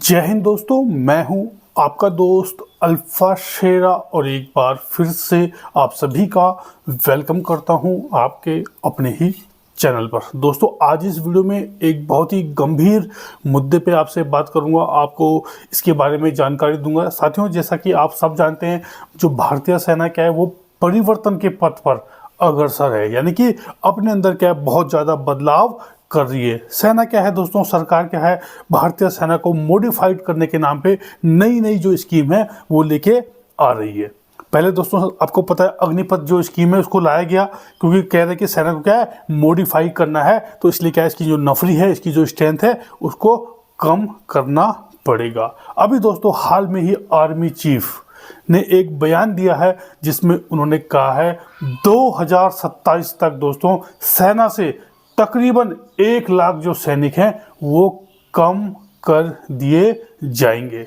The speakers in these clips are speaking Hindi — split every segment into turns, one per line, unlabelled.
जय हिंद दोस्तों, मैं हूं आपका दोस्त अल्फा शेरा और एक बार फिर से आप सभी का वेलकम करता हूं आपके अपने ही चैनल पर। दोस्तों, आज इस वीडियो में एक बहुत ही गंभीर मुद्दे पे आपसे बात करूंगा, आपको इसके बारे में जानकारी दूंगा। साथियों, जैसा कि आप सब जानते हैं, जो भारतीय सेना क्या है वो परिवर्तन के पथ पर अग्रसर है, यानी कि अपने अंदर क्या है बहुत ज़्यादा बदलाव कर रही है। सेना क्या है दोस्तों, सरकार क्या है, भारतीय सेना को मॉडिफाइड करने के नाम पे नई नई जो स्कीम है वो लेके आ रही है। पहले दोस्तों आपको पता है अग्निपथ जो स्कीम है उसको लाया गया, क्योंकि कह रहे कि सेना को क्या है मॉडिफाई करना है, तो इसलिए क्या है इसकी जो नफरी है, इसकी जो स्ट्रेंथ है उसको कम करना पड़ेगा। अभी दोस्तों हाल में ही आर्मी चीफ ने एक बयान दिया है जिसमें उन्होंने कहा है 2027 तक दोस्तों सेना से तकरीबन 1 लाख जो सैनिक हैं वो कम कर दिए जाएंगे।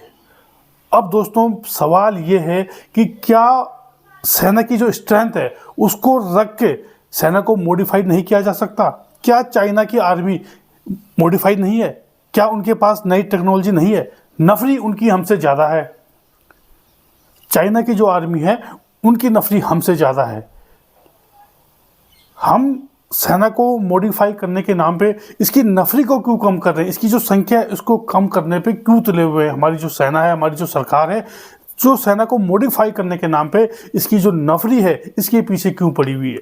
अब दोस्तों सवाल ये है कि क्या सेना की जो स्ट्रेंथ है उसको रख के सेना को मॉडिफाइड नहीं किया जा सकता? क्या चाइना की आर्मी मॉडिफाइड नहीं है? क्या उनके पास नई टेक्नोलॉजी नहीं है? नफरी उनकी हमसे ज़्यादा है। चाइना की जो आर्मी है उनकी नफरी हमसे ज़्यादा है। हम सेना को मॉडिफाई करने के नाम पे इसकी नफरी को क्यों कम कर रहे हैं? इसकी जो संख्या है इसको कम करने पे क्यों तुले हुए हैं? हमारी जो सेना है, हमारी जो सरकार है, जो सेना को मॉडिफाई करने के नाम पे इसकी जो नफरी है इसके पीछे क्यों पड़ी हुई है?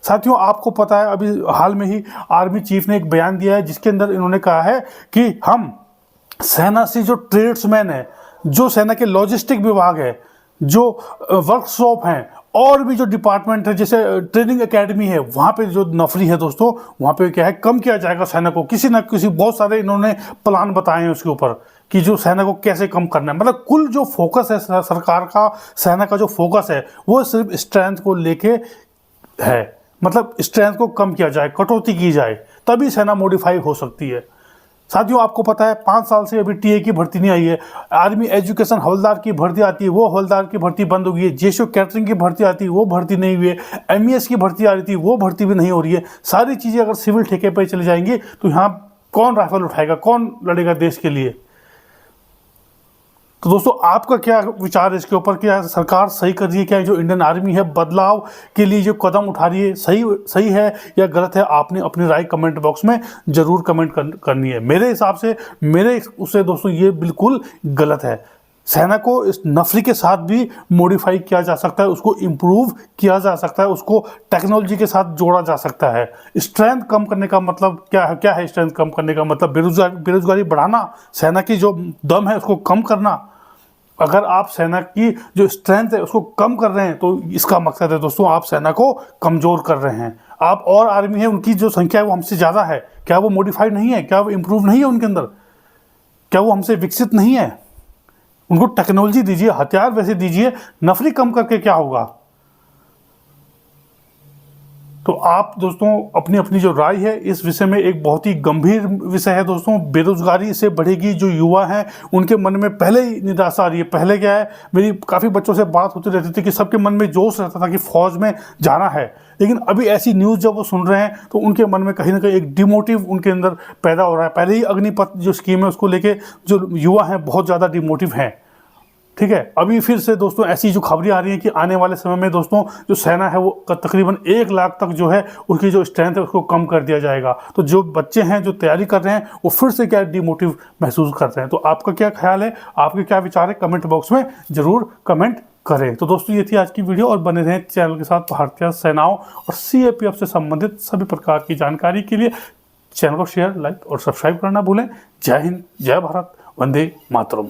साथियों, आपको पता है अभी हाल में ही आर्मी चीफ ने एक बयान दिया है जिसके अंदर इन्होंने कहा है कि हम सेना से जो ट्रेड्समैन है, जो सेना के लॉजिस्टिक विभाग है, जो वर्कशॉप हैं और भी जो डिपार्टमेंट है जैसे ट्रेनिंग एकेडमी है, वहाँ पे जो नफरी है दोस्तों वहाँ पे क्या है कम किया जाएगा सेना को। किसी ना किसी बहुत सारे इन्होंने प्लान बताए हैं उसके ऊपर कि जो सेना को कैसे कम करना है। मतलब कुल जो फोकस है सरकार का, सेना का जो फोकस है वो सिर्फ स्ट्रेंथ को लेके है। मतलब स्ट्रेंथ को कम किया जाए, कटौती की जाए, तभी सेना मॉडिफाई हो सकती है। साथियों, आपको पता है 5 साल से अभी टीए की भर्ती नहीं आई है। आर्मी एजुकेशन हवलदार की भर्ती आती है, वो हवलदार की भर्ती बंद हो गई है। जेशो कैटरिंग की भर्ती आती है, वो भर्ती नहीं हुई है। एमईएस की भर्ती आ रही थी, वो भर्ती भी नहीं हो रही है। सारी चीज़ें अगर सिविल ठेके पर चली जाएंगी तो यहाँ कौन राइफल उठाएगा, कौन लड़ेगा देश के लिए? तो दोस्तों आपका क्या विचार है इसके ऊपर? क्या सरकार सही कर रही है? क्या जो इंडियन आर्मी है बदलाव के लिए जो कदम उठा रही है सही है या गलत है? आपने अपनी राय कमेंट बॉक्स में ज़रूर कमेंट करनी है। मेरे हिसाब से, मेरे उससे दोस्तों ये बिल्कुल गलत है। सेना को इस नफरी के साथ भी मॉडिफाई किया जा सकता है, उसको इम्प्रूव किया जा सकता है, उसको टेक्नोलॉजी के साथ जोड़ा जा सकता है। स्ट्रेंथ कम करने का मतलब क्या है? क्या है स्ट्रेंथ कम करने का मतलब? बेरोजगारी बढ़ाना, सेना की जो दम है उसको कम करना। अगर आप सेना की जो स्ट्रेंथ है उसको कम कर रहे हैं तो इसका मकसद है दोस्तों आप सेना को कमज़ोर कर रहे हैं। आप और आर्मी है उनकी जो संख्या है वो हमसे ज़्यादा है, क्या वो मॉडिफाइड नहीं है? क्या वो इम्प्रूव नहीं है उनके अंदर? क्या वो हमसे विकसित नहीं है? उनको टेक्नोलॉजी दीजिए, हथियार वैसे दीजिए, नफरी कम करके क्या होगा? तो आप दोस्तों अपनी अपनी जो राय है इस विषय में, एक बहुत ही गंभीर विषय है दोस्तों। बेरोजगारी से बढ़ेगी, जो युवा हैं उनके मन में पहले ही निराशा आ रही है। पहले क्या है, मेरी काफ़ी बच्चों से बात होती रहती थी कि सबके मन में जोश रहता था कि फौज में जाना है, लेकिन अभी ऐसी न्यूज़ जब वो सुन रहे हैं तो उनके मन में कहीं ना कहीं एक डिमोटिव उनके अंदर पैदा हो रहा है। पहले ही अग्निपथ जो स्कीम है उसको लेके जो युवा हैं बहुत ज़्यादा डिमोटिव हैं। ठीक है, अभी फिर से दोस्तों ऐसी जो खबरें आ रही हैं कि आने वाले समय में दोस्तों जो सेना है वो तकरीबन 1 लाख तक जो है उसकी जो स्ट्रेंथ है उसको कम कर दिया जाएगा। तो जो बच्चे हैं जो तैयारी कर रहे हैं वो फिर से क्या डिमोटिव महसूस करते हैं। तो आपका क्या ख्याल है, आपके क्या विचार है, कमेंट बॉक्स में ज़रूर कमेंट करें। तो दोस्तों ये थी आज की वीडियो, और बने रहें चैनल के साथ। भारतीय सेनाओं और सीएपीएफ से संबंधित सभी प्रकार की जानकारी के लिए चैनल को शेयर, लाइक और सब्सक्राइब करना भूलें। जय हिंद, जय भारत, वंदे मातरम।